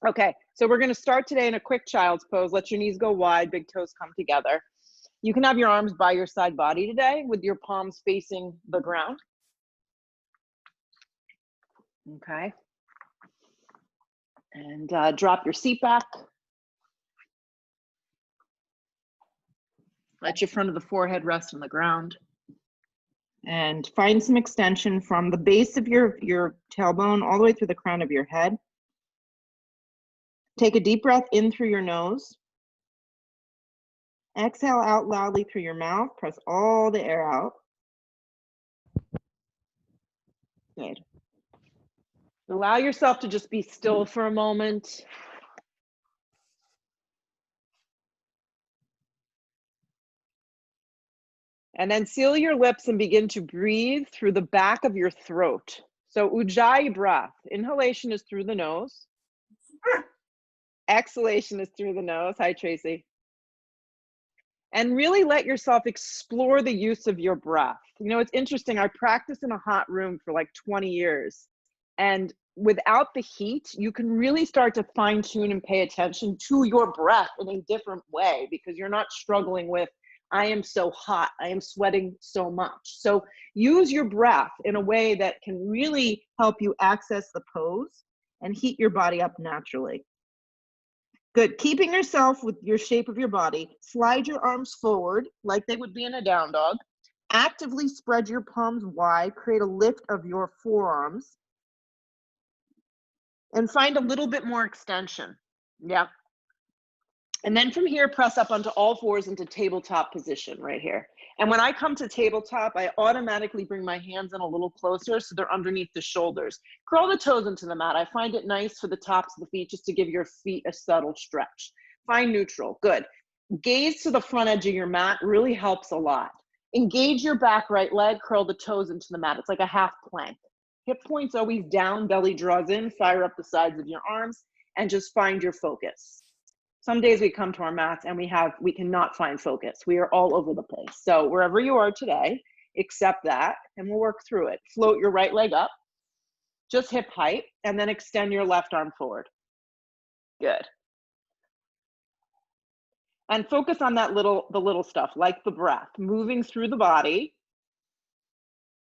Okay, so we're gonna start today in a quick child's pose. Let your knees go wide, big toes come together. You can have your arms by your side body today with your palms facing the ground. Okay. And drop your seat back. Let your front of the forehead rest on the ground. And find some extension from the base of your tailbone all the way through the crown of your head. Take a deep breath in through your nose. Exhale out loudly through your mouth. Press all the air out. Good. Allow yourself to just be still for a moment. And then seal your lips and begin to breathe through the back of your throat. So Ujjayi breath. Inhalation is through the nose. Exhalation is through the nose. Hi, Tracy. And really let yourself explore the use of your breath. You know, it's interesting. I practiced in a hot room for like 20 years. And without the heat, you can really start to fine tune and pay attention to your breath in a different way because you're not struggling with, I am so hot, I am sweating so much. So use your breath in a way that can really help you access the pose and heat your body up naturally. Good. Keeping yourself with your shape of your body, slide your arms forward like they would be in a down dog. Actively spread your palms wide, create a lift of your forearms. And find a little bit more extension. Yeah. And then from here, press up onto all fours into tabletop position right here. And when I come to tabletop, I automatically bring my hands in a little closer so they're underneath the shoulders. Curl the toes into the mat. I find it nice for the tops of the feet just to give your feet a subtle stretch. Find neutral. Good. Gaze to the front edge of your mat really helps a lot. Engage your back right leg, curl the toes into the mat. It's like a half plank. Hip points always down, belly draws in, fire up the sides of your arms, and just find your focus. Some days we come to our mats and we cannot find focus. We are all over the place. So wherever you are today, accept that and we'll work through it. Float your right leg up, just hip height, and then extend your left arm forward. Good. And focus on the little stuff, like the breath, moving through the body,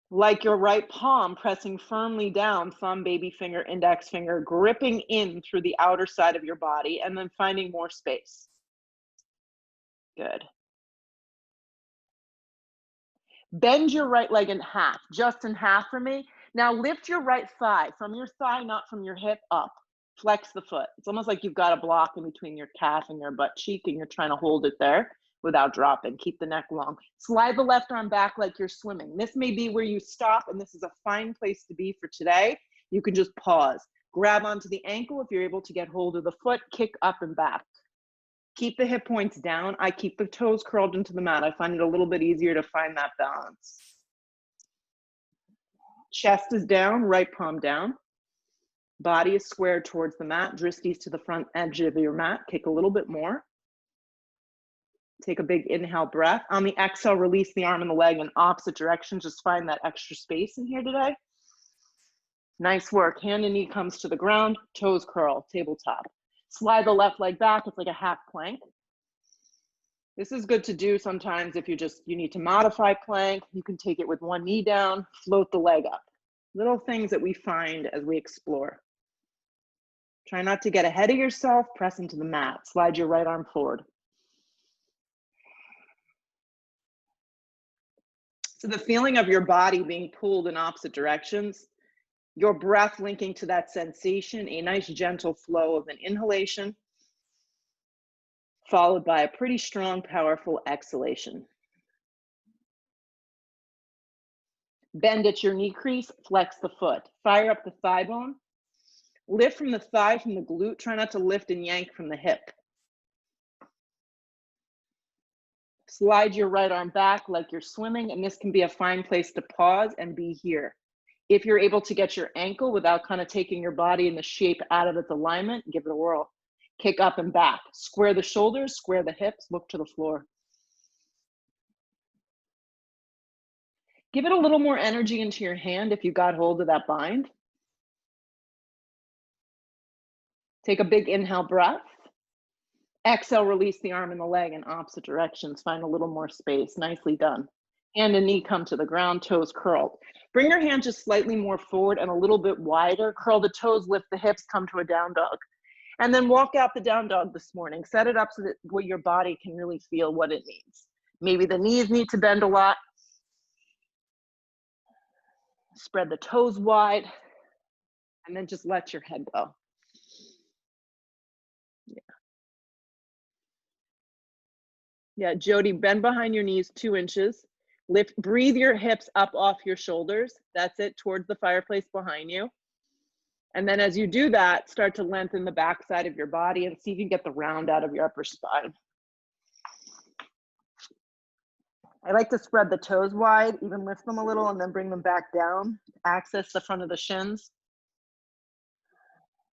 like your right palm pressing firmly down, thumb, baby finger, index finger, gripping in through the outer side of your body, and then finding more space. Good. Bend your right leg in half, just in half for me. Now lift your right thigh from your thigh, not from your hip, up. Flex the foot. It's almost like you've got a block in between your calf and your butt cheek and you're trying to hold it there without dropping. Keep the neck long. Slide the left arm back like you're swimming. This may be where you stop, and this is a fine place to be for today. You can just pause. Grab onto the ankle if you're able to get hold of the foot, kick up and back. Keep the hip points down. I keep the toes curled into the mat. I find it a little bit easier to find that balance. Chest is down, right palm down. Body is squared towards the mat. Dristies to the front edge of your mat. Kick a little bit more. Take a big inhale breath. On the exhale, release the arm and the leg in opposite directions. Just find that extra space in here today. Nice work. Hand and knee comes to the ground. Toes curl, tabletop. Slide the left leg back. It's like a half plank. This is good to do sometimes if you need to modify plank. You can take it with one knee down, float the leg up. Little things that we find as we explore. Try not to get ahead of yourself. Press into the mat. Slide your right arm forward. So the feeling of your body being pulled in opposite directions, your breath linking to that sensation, a nice gentle flow of an inhalation, followed by a pretty strong, powerful exhalation. Bend at your knee crease, flex the foot. Fire up the thigh bone. Lift from the thigh, from the glute. Try not to lift and yank from the hip. Slide your right arm back like you're swimming, and this can be a fine place to pause and be here. If you're able to get your ankle without kind of taking your body and the shape out of its alignment, give it a whirl. Kick up and back. Square the shoulders, square the hips, look to the floor. Give it a little more energy into your hand if you got hold of that bind. Take a big inhale breath. Exhale, release the arm and the leg in opposite directions. Find a little more space. Nicely done. Hand and knee come to the ground, toes curled. Bring your hand just slightly more forward and a little bit wider. Curl the toes, lift the hips, come to a down dog. And then walk out the down dog this morning. Set it up so that your body can really feel what it needs. Maybe the knees need to bend a lot. Spread the toes wide. And then just let your head go. Yeah, Jody, bend behind your knees 2 inches. Breathe your hips up off your shoulders. That's it, towards the fireplace behind you. And then as you do that, start to lengthen the backside of your body and see if you can get the round out of your upper spine. I like to spread the toes wide, even lift them a little and then bring them back down. Access the front of the shins.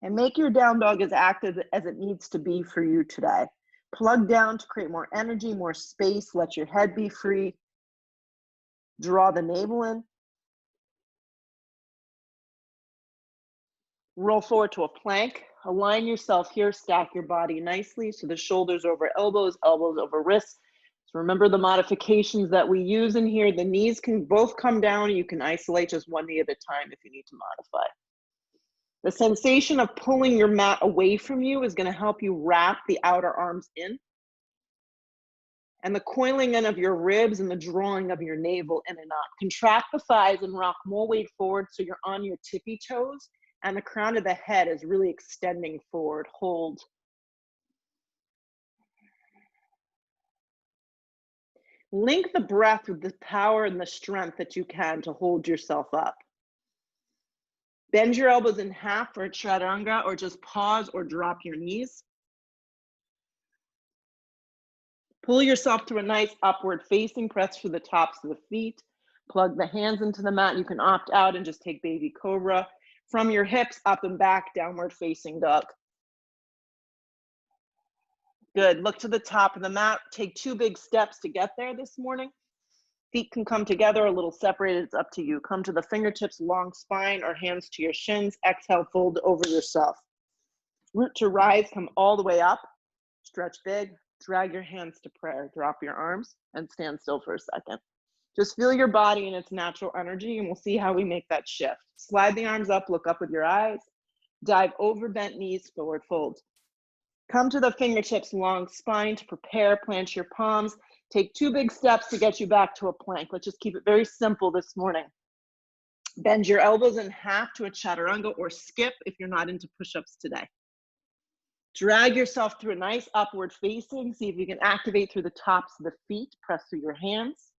And make your down dog as active as it needs to be for you today. Plug down to create more energy, more space. Let your head be free. Draw the navel in. Roll forward to a plank. Align yourself here. Stack your body nicely. So the shoulders over elbows, elbows over wrists. So remember the modifications that we use in here. The knees can both come down. You can isolate just one knee at a time if you need to modify. The sensation of pulling your mat away from you is going to help you wrap the outer arms in. And the coiling in of your ribs and the drawing of your navel in and up. Contract the thighs and rock more weight forward so you're on your tippy toes and the crown of the head is really extending forward. Hold. Link the breath with the power and the strength that you can to hold yourself up. Bend your elbows in half for a chaturanga, or just pause or drop your knees. Pull yourself to a nice upward facing, press through the tops of the feet. Plug the hands into the mat. You can opt out and just take baby cobra. From your hips up and back, downward facing dog. Good, look to the top of the mat. Take 2 big steps to get there this morning. Feet can come together, a little separated, it's up to you. Come to the fingertips, long spine, or hands to your shins. Exhale, fold over yourself. Root to rise, come all the way up. Stretch big, drag your hands to prayer. Drop your arms and stand still for a second. Just feel your body in its natural energy and we'll see how we make that shift. Slide the arms up, look up with your eyes. Dive over bent knees, forward fold. Come to the fingertips, long spine to prepare, plant your palms. Take 2 big steps to get you back to a plank. Let's just keep it very simple this morning. Bend your elbows in half to a chaturanga or skip if you're not into push-ups today. Drag yourself through a nice upward facing. See if you can activate through the tops of the feet. Press through your hands.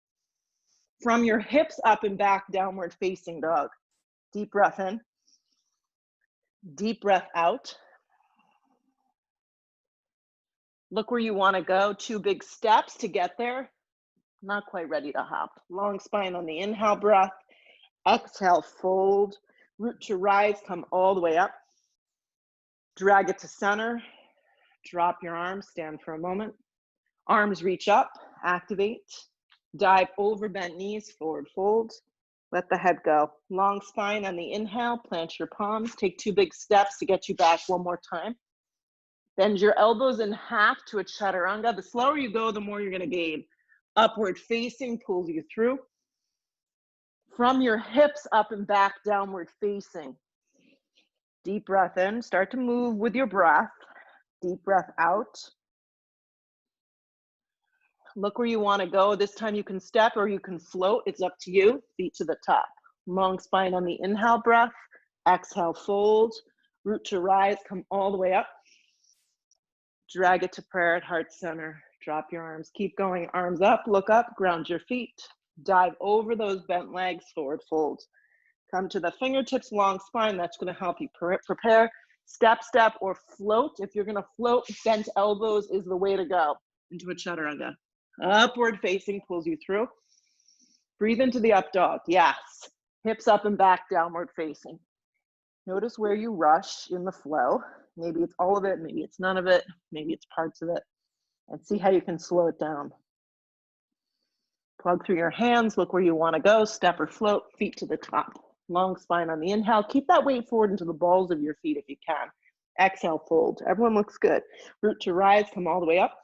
From your hips up and back, downward facing dog. Deep breath in. Deep breath out. Look where you want to go. 2 big steps to get there. Not quite ready to hop. Long spine on the inhale breath. Exhale, fold. Root to rise, come all the way up. Drag it to center. Drop your arms, stand for a moment. Arms reach up, activate. Dive over bent knees, forward fold. Let the head go. Long spine on the inhale, plant your palms. Take 2 big steps to get you back one more time. Bend your elbows in half to a chaturanga. The slower you go, the more you're gonna gain. Upward facing pulls you through. From your hips up and back, downward facing. Deep breath in, start to move with your breath. Deep breath out. Look where you wanna go. This time you can step or you can float. It's up to you. Feet to the top. Long spine on the inhale breath. Exhale, fold. Root to rise, come all the way up. Drag it to prayer at heart center. Drop your arms. Keep going. Arms up, look up, ground your feet. Dive over those bent legs, forward fold. Come to the fingertips, long spine. That's going to help you prepare. Step, step, or float. If you're going to float, bent elbows is the way to go into a chaturanga. Upward facing pulls you through. Breathe into the up dog. Yes. Hips up and back, downward facing. Notice where you rush in the flow. Maybe it's all of it, maybe it's none of it, maybe it's parts of it. And see how you can slow it down. Plug through your hands, look where you want to go, step or float, feet to the top. Long spine on the inhale. Keep that weight forward into the balls of your feet if you can. Exhale, fold. Everyone looks good. Root to rise, come all the way up.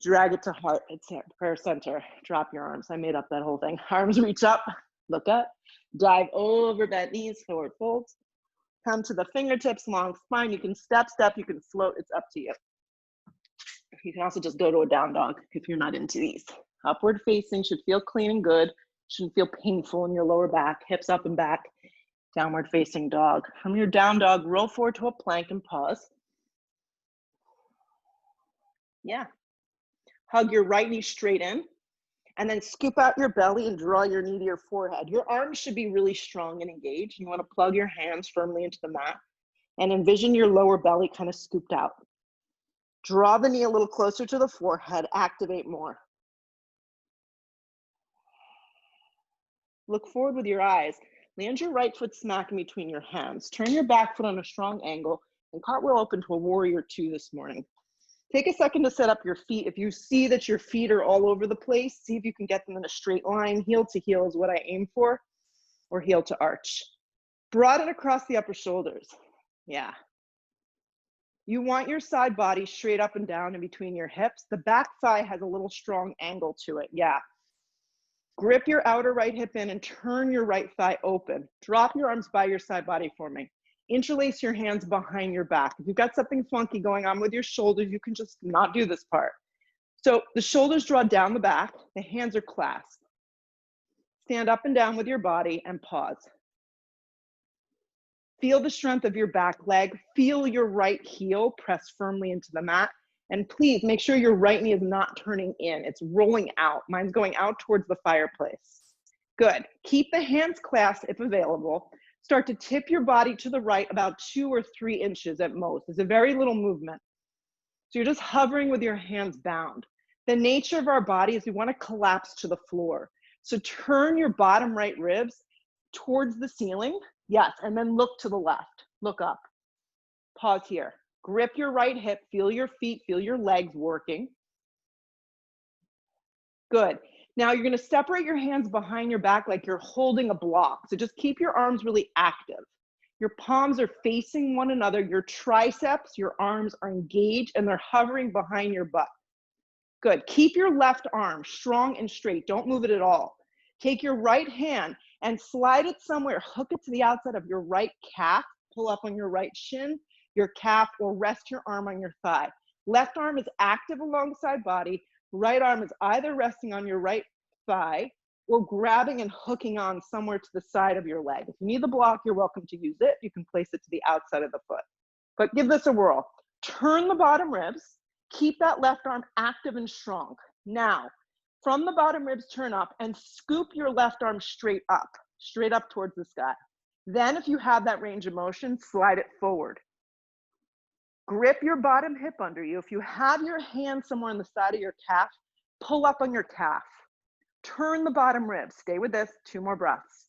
Drag it to heart, it's prayer center. Drop your arms. I made up that whole thing. Arms reach up, look up. Dive over, bent knees, forward folds. Come to the fingertips, long spine. You can step, you can float. It's up to you. You can also just go to a down dog if you're not into these. Upward facing should feel clean and good. Shouldn't feel painful in your lower back, hips up and back. Downward facing dog. From your down dog, roll forward to a plank and pause. Yeah. Hug your right knee straight in, and then scoop out your belly and draw your knee to your forehead. Your arms should be really strong and engaged. You want to plug your hands firmly into the mat and envision your lower belly kind of scooped out. Draw the knee a little closer to the forehead, activate more. Look forward with your eyes. Land your right foot smack in between your hands. Turn your back foot on a strong angle and cartwheel open to a warrior two this morning. Take a second to set up your feet. If you see that your feet are all over the place, see if you can get them in a straight line. Heel to heel is what I aim for, or heel to arch. Broaden across the upper shoulders. Yeah. You want your side body straight up and down in between your hips. The back thigh has a little strong angle to it. Yeah. Grip your outer right hip in and turn your right thigh open. Drop your arms by your side body for me. Interlace your hands behind your back. If you've got something funky going on with your shoulders, you can just not do this part. So the shoulders draw down the back, the hands are clasped. Stand up and down with your body and pause. Feel the strength of your back leg. Feel your right heel press firmly into the mat. And please make sure your right knee is not turning in. It's rolling out. Mine's going out towards the fireplace. Good. Keep the hands clasped if available. Start to tip your body to the right about 2 or 3 inches at most. It's a very little movement. So you're just hovering with your hands bound. The nature of our body is we want to collapse to the floor. So turn your bottom right ribs towards the ceiling. Yes, and then look to the left. Look up. Pause here. Grip your right hip. Feel your feet. Feel your legs working. Good. Now you're going to separate your hands behind your back like you're holding a block. So just keep your arms really active. Your palms are facing one another. Your triceps, your arms are engaged and they're hovering behind your butt. Good. Keep your left arm strong and straight. Don't move it at all. Take your right hand and slide it somewhere. Hook it to the outside of your right calf. Pull up on your right shin, your calf, or rest your arm on your thigh. Left arm is active alongside body. Right arm is either resting on your right thigh or grabbing and hooking on somewhere to the side of your leg. If you need the block, you're welcome to use it. You can place it to the outside of the foot. But give this a whirl. Turn the bottom ribs. Keep that left arm active and strong. Now, from the bottom ribs, turn up and scoop your left arm straight up towards the sky. Then if you have that range of motion, slide it forward. Grip your bottom hip under you. If you have your hand somewhere on the side of your calf, pull up on your calf. Turn the bottom ribs. Stay with this. 2 more breaths.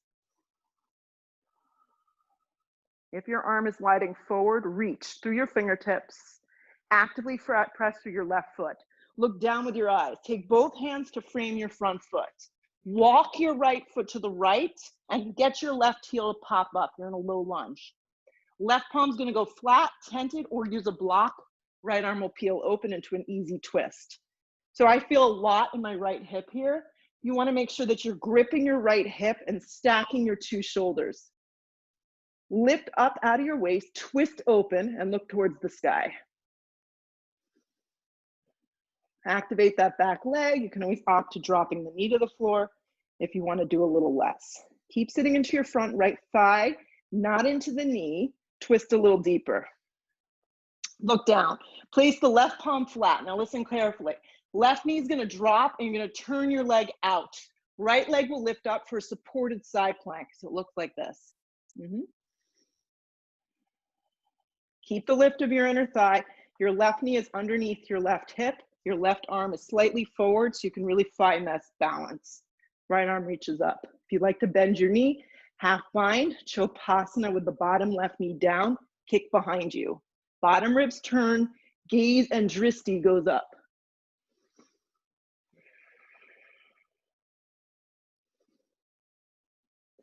If your arm is sliding forward, reach through your fingertips. Actively press through your left foot. Look down with your eyes. Take both hands to frame your front foot. Walk your right foot to the right and get your left heel to pop up. You're in a low lunge. Left palm's gonna go flat, tented, or use a block. Right arm will peel open into an easy twist. So I feel a lot in my right hip here. You wanna make sure that you're gripping your right hip and stacking your 2 shoulders. Lift up out of your waist, twist open, and look towards the sky. Activate that back leg. You can always opt to dropping the knee to the floor if you wanna do a little less. Keep sitting into your front right thigh, not into the knee. Twist a little deeper. Look down. Place the left palm flat. Now listen carefully. Left knee is going to drop and you're going to turn your leg out. Right leg will lift up for a supported side plank. So it looks like this. Keep the lift of your inner thigh. Your left knee is underneath your left hip. Your left arm is slightly forward so you can really find that balance. Right arm reaches up. If you'd like to bend your knee, half bind, Chopasana with the bottom left knee down, kick behind you. Bottom ribs turn, gaze and dristi goes up.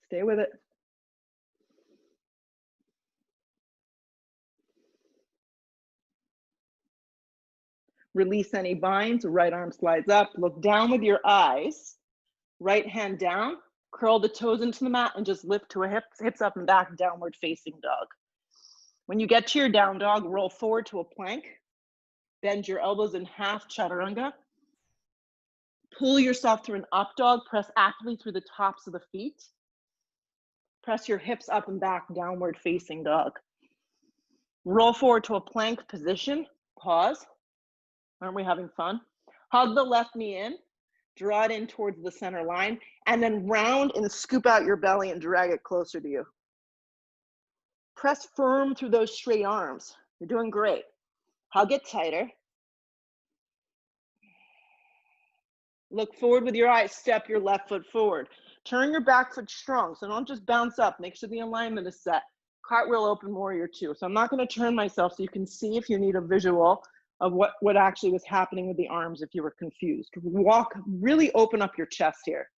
Stay with it. Release any binds, right arm slides up, look down with your eyes, right hand down, curl the toes into the mat and just lift to a hips up and back, downward facing dog. When you get to your down dog, roll forward to a plank, bend your elbows in half, chaturanga. Pull yourself through an up dog, press actively through the tops of the feet. Press your hips up and back, downward facing dog. Roll forward to a plank position, pause. Aren't we having fun? Hug the left knee in, draw it in towards the center line, and then round and scoop out your belly and drag it closer to you. Press firm through those straight arms. You're doing great. Hug it tighter. Look forward with your eyes, step your left foot forward. Turn your back foot strong, so don't just bounce up. Make sure the alignment is set. Cartwheel open warrior two. So I'm not gonna turn myself so you can see if you need a visual of what actually was happening with the arms if you were confused. Walk, really open up your chest here.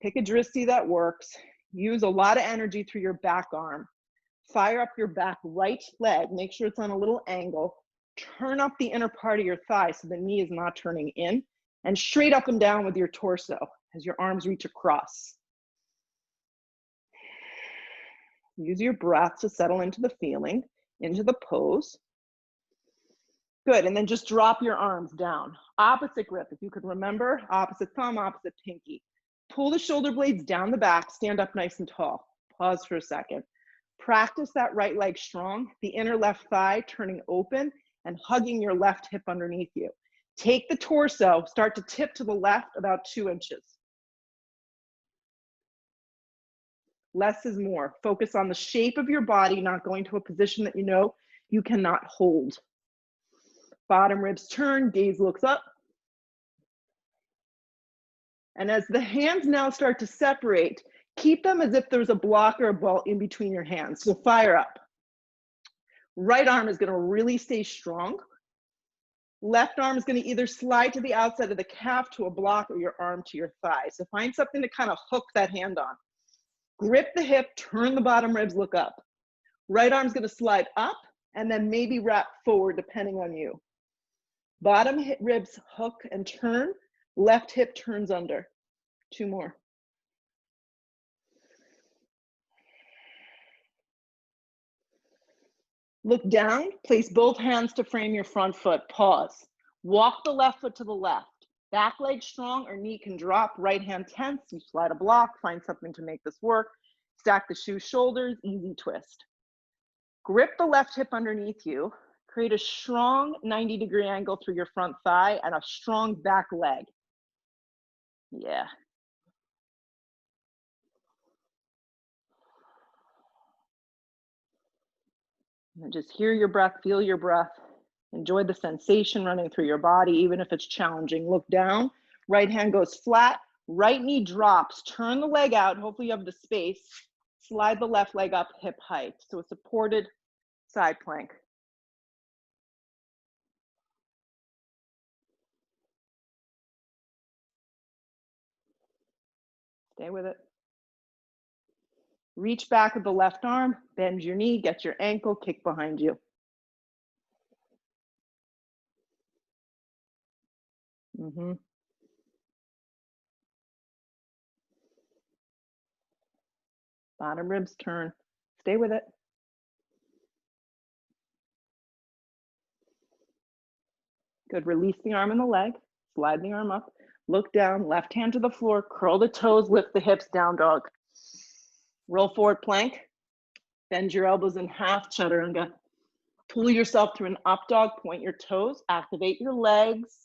Pick a drishti that works. Use a lot of energy through your back arm. Fire up your back right leg. Make sure it's on a little angle. Turn up the inner part of your thigh so the knee is not turning in. And straight up and down with your torso as your arms reach across. Use your breath to settle into the feeling, into the pose. Good, and then just drop your arms down. Opposite grip, if you could remember, opposite thumb, opposite pinky. Pull the shoulder blades down the back, stand up nice and tall. Pause for a second. Practice that right leg strong, the inner left thigh turning open and hugging your left hip underneath you. Take the torso, start to tip to the left about 2 inches. Less is more. Focus on the shape of your body, not going to a position that you know you cannot hold. Bottom ribs turn, gaze looks up. And as the hands now start to separate, keep them as if there's a block or a ball in between your hands. So fire up. Right arm is gonna really stay strong. Left arm is gonna either slide to the outside of the calf to a block or your arm to your thigh. So find something to kind of hook that hand on. Grip the hip, turn the bottom ribs, look up. Right arm's gonna slide up and then maybe wrap forward depending on you. Bottom hip ribs hook and turn, left hip turns under. 2 more. Look down, place both hands to frame your front foot, pause. Walk the left foot to the left. Back leg strong or knee can drop, right hand tense, you slide a block, find something to make this work. Stack the shoe shoulders, easy twist. Grip the left hip underneath you, create a strong 90-degree angle through your front thigh and a strong back leg. Yeah. And just hear your breath, feel your breath. Enjoy the sensation running through your body, even if it's challenging. Look down, right hand goes flat, right knee drops, turn the leg out, hopefully you have the space. Slide the left leg up hip height. So a supported side plank. Stay with it. Reach back with the left arm, bend your knee, get your ankle, kick behind you. Bottom ribs turn. Stay with it. Good, release the arm and the leg, slide the arm up, look down, left hand to the floor, curl the toes, lift the hips, down dog. Roll forward plank, bend your elbows in half, chaturanga. Pull yourself through an up dog, point your toes, activate your legs,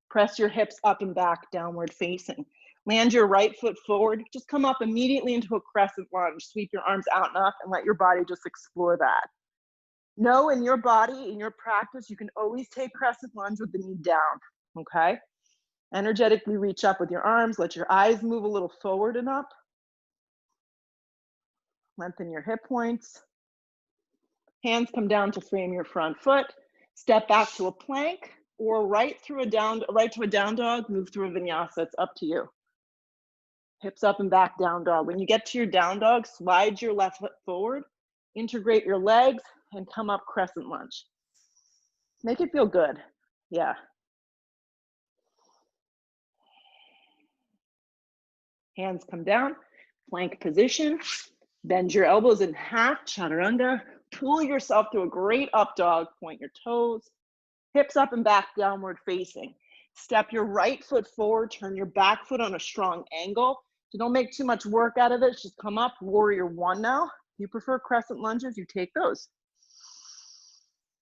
press your hips up and back, downward facing. Land your right foot forward, just come up immediately into a crescent lunge. Sweep your arms out and up and let your body just explore that. Know in your body, in your practice, you can always take crescent lunge with the knee down, okay? Energetically reach up with your arms, let your eyes move a little forward and up. Lengthen your hip points. Hands come down to frame your front foot. Step back to a plank or right to a down dog, move through a vinyasa, it's up to you. Hips up and back, down dog. When you get to your down dog, slide your left foot forward, integrate your legs, and come up crescent lunge. Make it feel good. Yeah. Hands come down, plank position. Bend your elbows in half, chaturanga. Pull yourself to a great up dog. Point your toes. Hips up and back, downward facing. Step your right foot forward, turn your back foot on a strong angle. So don't make too much work out of it. Just come up, warrior one now. If you prefer crescent lunges, you take those.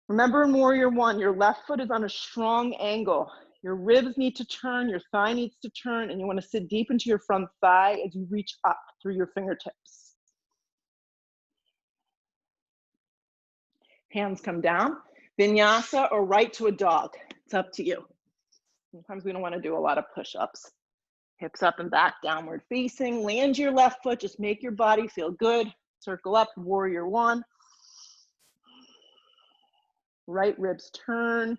Remember in warrior one, your left foot is on a strong angle. Your ribs need to turn, your thigh needs to turn, and you want to sit deep into your front thigh as you reach up through your fingertips. Hands come down, vinyasa or right to a dog. It's up to you. Sometimes we don't want to do a lot of push-ups. Hips up and back, downward facing. Land your left foot, just make your body feel good. Circle up, warrior one. Right ribs turn.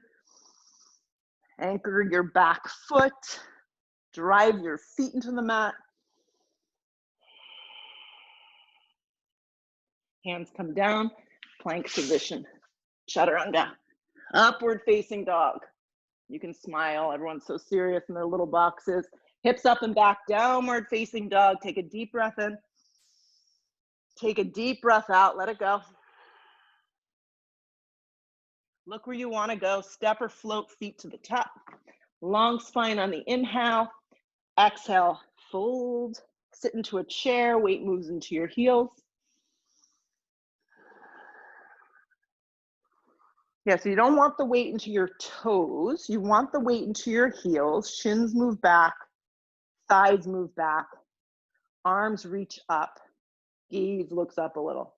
Anchor your back foot. Drive your feet into the mat. Hands come down, plank position. Chaturanga, upward facing dog. You can smile, everyone's so serious in their little boxes. Hips up and back, downward facing dog. Take a deep breath in. Take a deep breath out, let it go. Look where you want to go. Step or float feet to the top. Long spine on the inhale. Exhale, fold. Sit into a chair. Weight moves into your heels. Yeah, so you don't want the weight into your toes. You want the weight into your heels. Shins move back. Thighs move back. Arms reach up. Gaze looks up a little.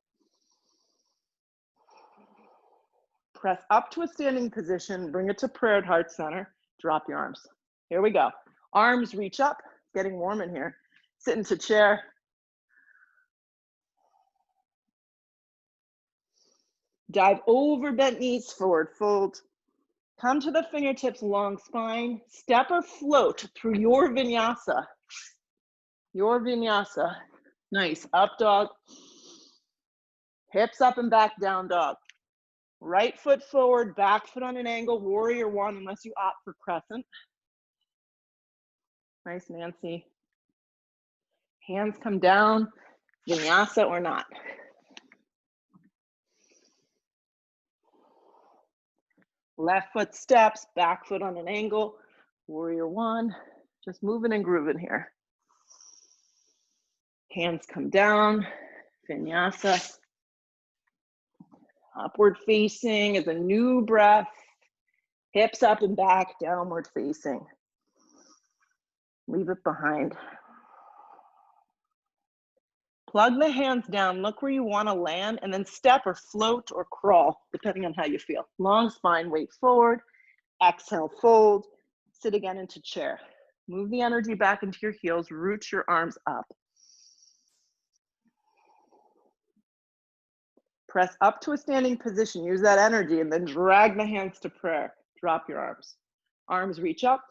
Press up to a standing position, bring it to prayer at heart center, drop your arms. Here we go. Arms reach up, getting warm in here. Sit into chair. Dive over bent knees, forward fold. Come to the fingertips, long spine. Step or float through your vinyasa. Your vinyasa. Nice, up dog. Hips up and back, down dog. Right foot forward, back foot on an angle, warrior one, unless you opt for crescent. Nice, Nancy. Hands come down, vinyasa or not. Left foot steps, back foot on an angle, warrior one. Just moving and grooving here. Hands come down, vinyasa. Upward facing is a new breath. Hips up and back, downward facing. Leave it behind. Plug the hands down, look where you want to land, and then step or float or crawl, depending on how you feel. Long spine, weight forward. Exhale, fold. Sit again into chair. Move the energy back into your heels, root your arms up. Press up to a standing position, use that energy, and then drag the hands to prayer. Drop your arms. Arms reach up.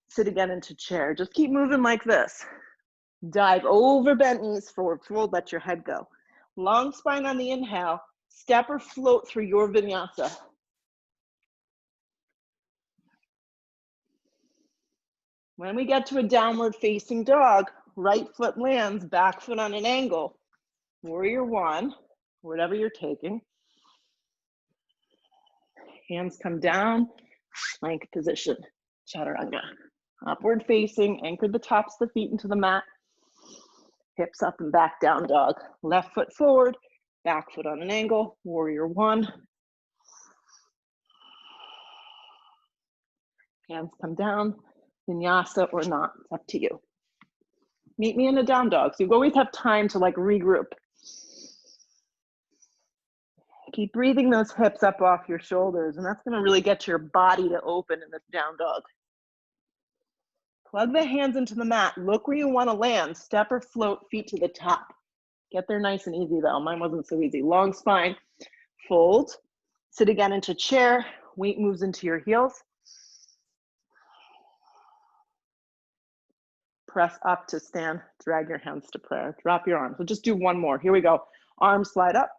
Sit again into chair. Just keep moving like this. Dive over bent knees, forward fold, let your head go. Long spine on the inhale, step or float through your vinyasa. When we get to a downward facing dog, right foot lands, back foot on an angle. Warrior one, whatever you're taking. Hands come down, plank position, chaturanga. Upward facing, anchor the tops of the feet into the mat. Hips up and back, down dog. Left foot forward, back foot on an angle, warrior one. Hands come down, vinyasa or not, it's up to you. Meet me in a down dog, so you always have time to like regroup. Keep breathing those hips up off your shoulders, and that's gonna really get your body to open in this down dog. Plug the hands into the mat. Look where you want to land. Step or float, feet to the top. Get there nice and easy though. Mine wasn't so easy. Long spine, fold. Sit again into chair. Weight moves into your heels. Press up to stand. Drag your hands to prayer. Drop your arms. We'll just do one more. Here we go. Arms slide up.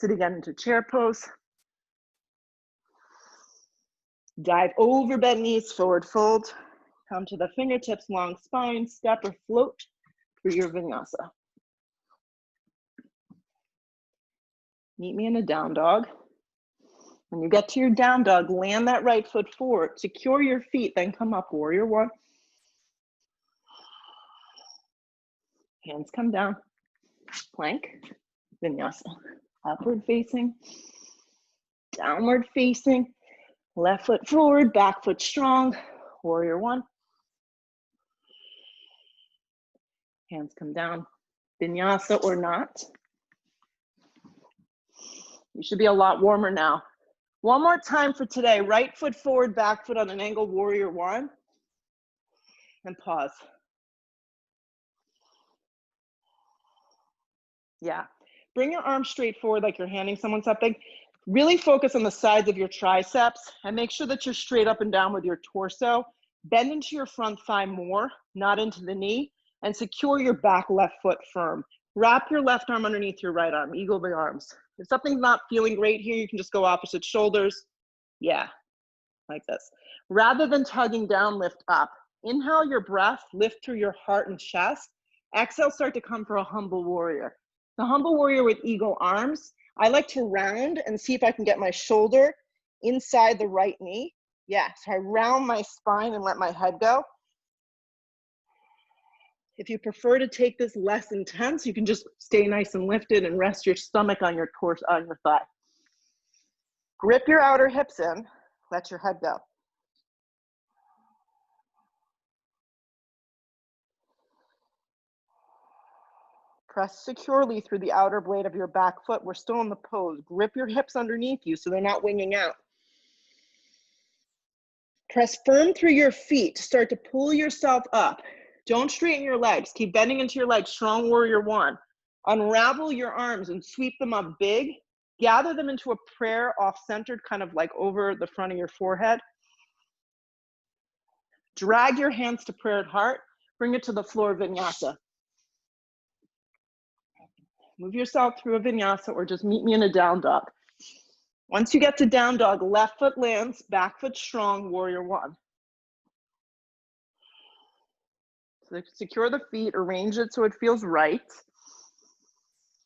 Sit again into chair pose. Dive over, bend knees, forward fold. Come to the fingertips, long spine, step or float through your vinyasa. Meet me in a down dog. When you get to your down dog, land that right foot forward, secure your feet, then come up, warrior one. Hands come down, plank, vinyasa. Upward facing, downward facing, left foot forward, back foot strong, warrior one. Hands come down, vinyasa or not. You should be a lot warmer now. One more time for today. Right foot forward, back foot on an angle, warrior one. And pause. Yeah. Bring your arms straight forward like you're handing someone something. Really focus on the sides of your triceps and make sure that you're straight up and down with your torso. Bend into your front thigh more, not into the knee, and secure your back left foot firm. Wrap your left arm underneath your right arm, eagle the arms. If something's not feeling great here, you can just go opposite shoulders. Yeah, like this. Rather than tugging down, lift up. Inhale your breath, lift through your heart and chest. Exhale, start to come for a humble warrior. The humble warrior with eagle arms, I like to round and see if I can get my shoulder inside the right knee. Yeah, so I round my spine and let my head go. If you prefer to take this less intense, you can just stay nice and lifted and rest your stomach on your torso, on your thigh. Grip your outer hips in, let your head go. Press securely through the outer blade of your back foot. We're still in the pose. Grip your hips underneath you so they're not winging out. Press firm through your feet. Start to pull yourself up. Don't straighten your legs. Keep bending into your legs. Strong warrior one. Unravel your arms and sweep them up big. Gather them into a prayer off-centered, kind of like over the front of your forehead. Drag your hands to prayer at heart. Bring it to the floor, vinyasa. Move yourself through a vinyasa or just meet me in a down dog. Once you get to down dog, left foot lands, back foot strong, warrior one. So secure the feet, arrange it so it feels right.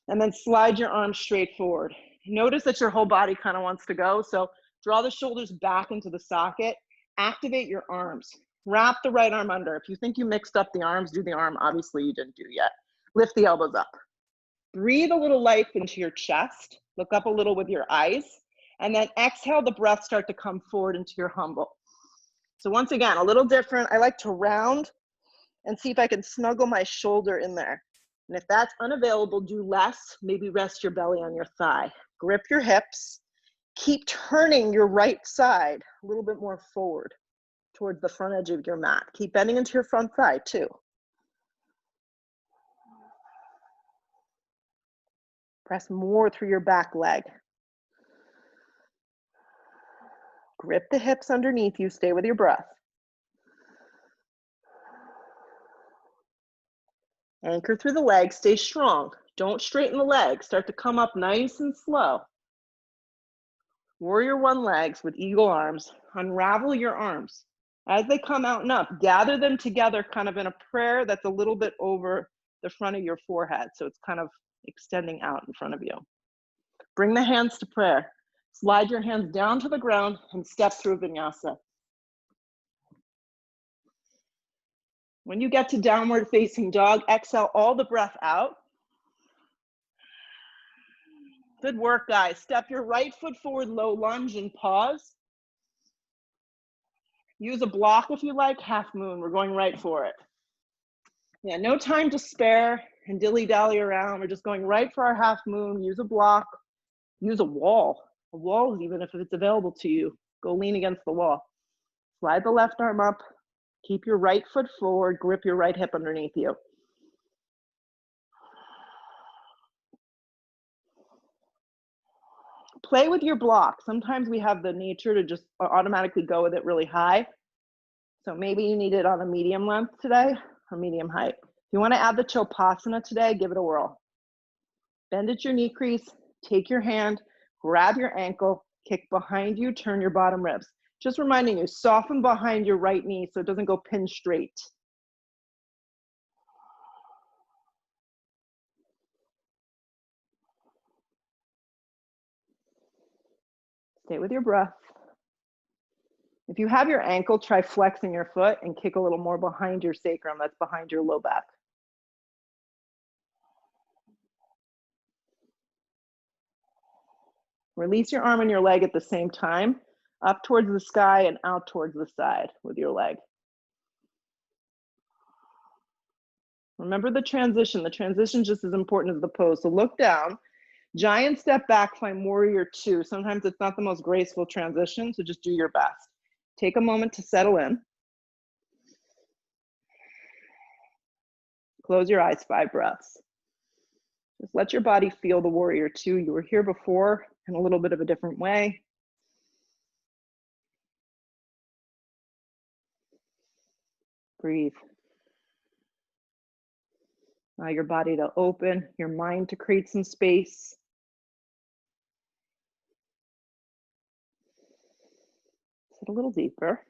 And then slide your arms straight forward. Notice that your whole body kind of wants to go. So draw the shoulders back into the socket. Activate your arms. Wrap the right arm under. If you think you mixed up the arms, do the arm. Obviously you didn't do yet. Lift the elbows up. Breathe a little life into your chest. Look up a little with your eyes. And then exhale the breath, start to come forward into your humble. So once again, a little different. I like to round and see if I can snuggle my shoulder in there. And if that's unavailable, do less. Maybe rest your belly on your thigh. Grip your hips. Keep turning your right side a little bit more forward towards the front edge of your mat. Keep bending into your front thigh too. Press more through your back leg. Grip the hips underneath you. Stay with your breath. Anchor through the legs. Stay strong. Don't straighten the legs. Start to come up nice and slow. Warrior one legs with eagle arms. Unravel your arms. As they come out and up, gather them together kind of in a prayer that's a little bit over the front of your forehead. So it's kind of extending out in front of you. Bring the hands to prayer. Slide your hands down to the ground and step through vinyasa. When you get to downward facing dog, exhale all the breath out. Good work, guys. Step your right foot forward, low lunge and pause. Use a block if you like, half moon. We're going right for it. Yeah, no time to spare and dilly-dally around. We're just going right for our half moon. Use a block, use a wall. A wall, even if it's available to you. Go lean against the wall. Slide the left arm up. Keep your right foot forward. Grip your right hip underneath you. Play with your block. Sometimes we have the nature to just automatically go with it really high. So maybe you need it on a medium length today or medium height. If you want to add the Chopasana today, give it a whirl. Bend at your knee crease, take your hand, grab your ankle, kick behind you, turn your bottom ribs. Just reminding you, soften behind your right knee so it doesn't go pin straight. Stay with your breath. If you have your ankle, try flexing your foot and kick a little more behind your sacrum. That's behind your low back. Release your arm and your leg at the same time, up towards the sky and out towards the side with your leg. Remember the transition. The transition is just as important as the pose. So look down, giant step back, find warrior two. Sometimes it's not the most graceful transition, so just do your best. Take a moment to settle in. Close your eyes, 5 breaths. Just let your body feel the warrior two. You were here before in a little bit of a different way. Breathe. Allow your body to open, your mind to create some space. Sit a little deeper.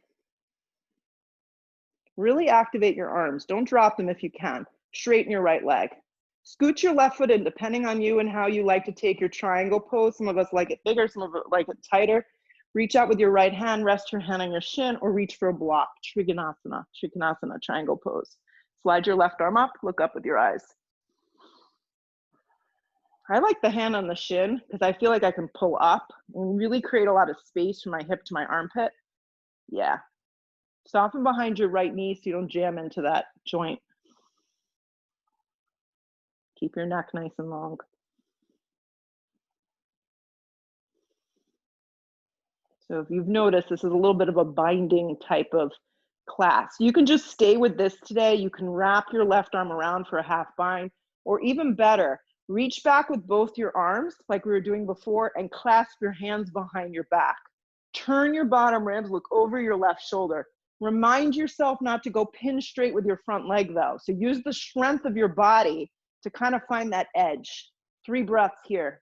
Really activate your arms. Don't drop them if you can. Straighten your right leg. Scoot your left foot in, depending on you and how you like to take your triangle pose. Some of us like it bigger, some of us like it tighter. Reach out with your right hand, rest your hand on your shin, or reach for a block. Trikonasana, triangle pose. Slide your left arm up, look up with your eyes. I like the hand on the shin because I feel like I can pull up and really create a lot of space from my hip to my armpit. Yeah. Soften behind your right knee so you don't jam into that joint. Keep your neck nice and long. So if you've noticed, this is a little bit of a binding type of class. You can just stay with this today. You can wrap your left arm around for a half bind, or even better, reach back with both your arms like we were doing before and clasp your hands behind your back. Turn your bottom ribs, look over your left shoulder. Remind yourself not to go pin straight with your front leg though. So use the strength of your body to kind of find that edge. 3 breaths here.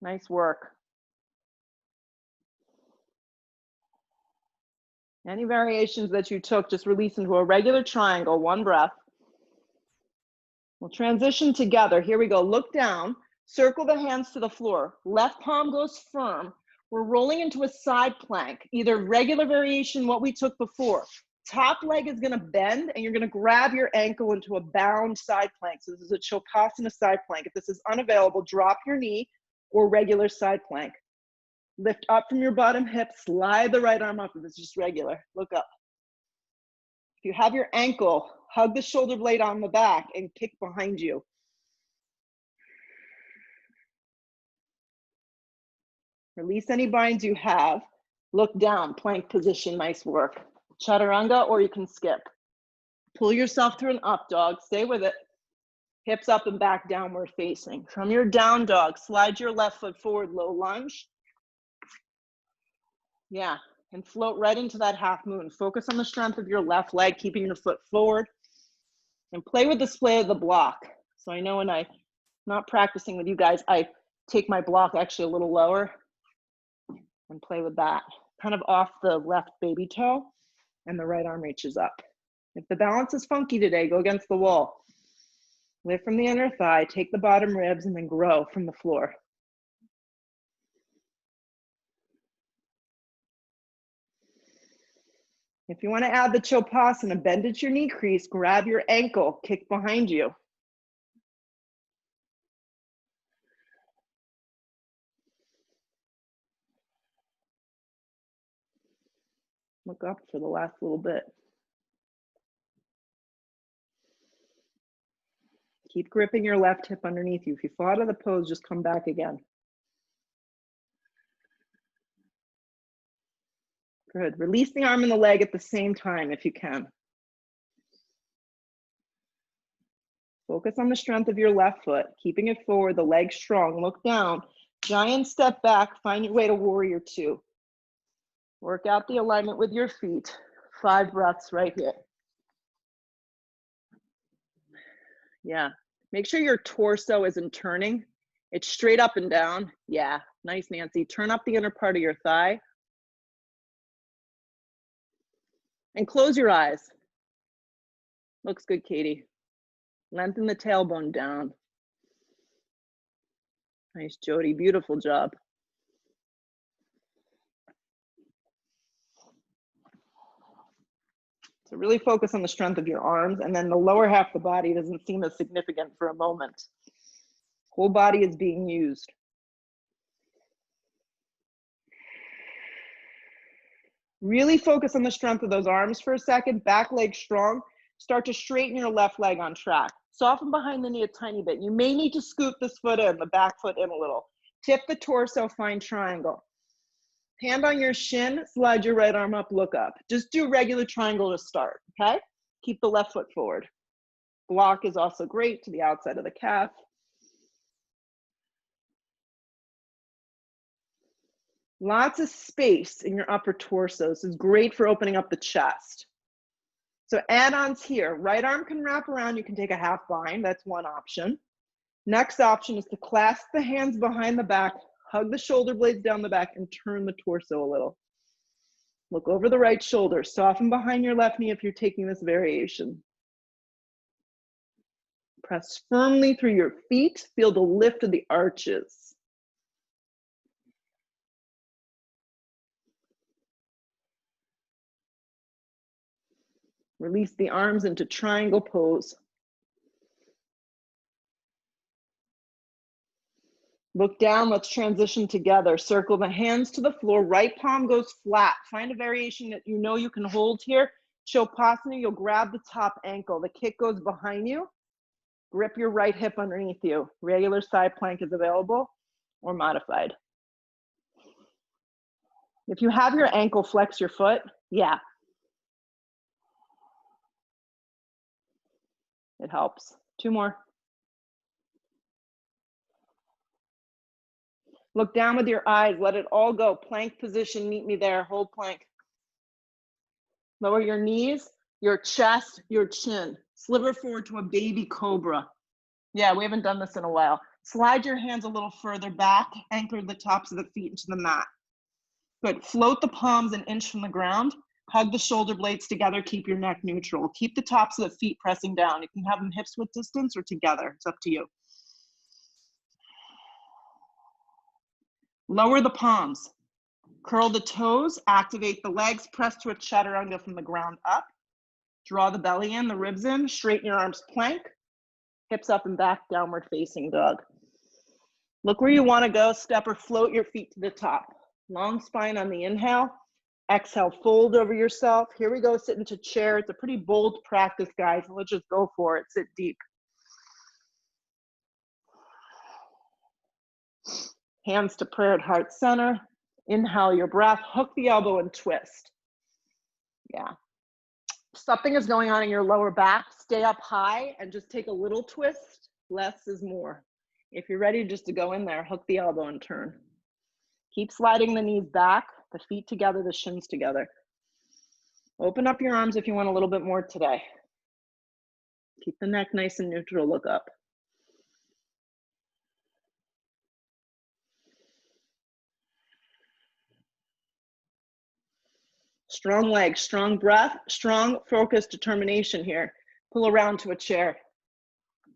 Nice work. Any variations that you took, just release into a regular triangle, 1 breath. We'll transition together. Here we go. Look down, circle the hands to the floor. Left palm goes firm. We're rolling into a side plank, either regular variation, what we took before. Top leg is gonna bend and you're gonna grab your ankle into a bound side plank. So this is a Chopasana side plank. If this is unavailable, drop your knee or regular side plank. Lift up from your bottom hip, slide the right arm up if it's just regular. Look up. If you have your ankle, hug the shoulder blade on the back and kick behind you. Release any binds you have. Look down, plank position, nice work. Chaturanga, or you can skip. Pull yourself through an up dog, stay with it. Hips up and back, downward facing. From your down dog, slide your left foot forward, low lunge. Yeah, and float right into that half moon. Focus on the strength of your left leg, keeping your foot forward. And play with the splay of the block. So I know when I'm not practicing with you guys, I take my block actually a little lower and play with that. Kind of off the left baby toe and the right arm reaches up. If the balance is funky today, go against the wall. Lift from the inner thigh, take the bottom ribs and then grow from the floor. If you want to add the Chopasana, bend at your knee crease, grab your ankle, kick behind you. Look up for the last little bit. Keep gripping your left hip underneath you. If you fall out of the pose, just come back again. Good. Release the arm and the leg at the same time if you can. Focus on the strength of your left foot, keeping it forward, the leg strong. Look down, giant step back, find your way to warrior two. Work out the alignment with your feet. 5 breaths right here. Yeah, make sure your torso isn't turning. It's straight up and down. Yeah, nice, Nancy. Turn up the inner part of your thigh. And close your eyes. Looks good, Katie. Lengthen the tailbone down. Nice, Jody. Beautiful job. So really focus on the strength of your arms, and then the lower half of the body doesn't seem as significant for a moment. Whole body is being used. Really focus on the strength of those arms for a second. Back leg strong. Start to straighten your left leg on track. Soften behind the knee a tiny bit. You may need to scoop this foot in, the back foot in a little. Tip the torso, find triangle. Hand on your shin, slide your right arm up, look up. Just do regular triangle to start, okay? Keep the left foot forward. Block is also great to the outside of the calf. Lots of space in your upper torso. This is great for opening up the chest. So add-ons here. Right arm can wrap around. You can take a half bind. That's one option. Next option is to clasp the hands behind the back, hug the shoulder blades down the back, and turn the torso a little. Look over the right shoulder. Soften behind your left knee if you're taking this variation. Press firmly through your feet. Feel the lift of the arches. Release the arms into triangle pose. Look down, let's transition together. Circle the hands to the floor, right palm goes flat. Find a variation that you know you can hold here. Shavasana, you'll grab the top ankle. The kick goes behind you. Grip your right hip underneath you. Regular side plank is available or modified. If you have your ankle, flex your foot. Yeah. It helps. 2 more. Look down with your eyes, let it all go. Plank position, meet me there, hold plank. Lower your knees, your chest, your chin. Sliver forward to a baby cobra. Yeah, we haven't done this in a while. Slide your hands a little further back, anchor the tops of the feet into the mat. Good, float the palms an inch from the ground. Hug the shoulder blades together, keep your neck neutral. Keep the tops of the feet pressing down. You can have them hips width distance or together, it's up to you. Lower the palms, curl the toes, activate the legs, press to a chaturanga from the ground up. Draw the belly in, the ribs in, straighten your arms, plank, hips up and back, downward facing dog. Look where you wanna go, step or float your feet to the top. Long spine on the inhale, exhale, fold over yourself. Here we go, sit into chair. It's a pretty bold practice, guys. Let's just go for it, sit deep. Hands to prayer at heart center. Inhale your breath, hook the elbow and twist. Yeah. Something is going on in your lower back, stay up high and just take a little twist. Less is more. If you're ready just to go in there, hook the elbow and turn. Keep sliding the knees back, the feet together, the shins together. Open up your arms if you want a little bit more today. Keep the neck nice and neutral, look up. Strong legs, strong breath, strong focus, determination here. Pull around to a chair.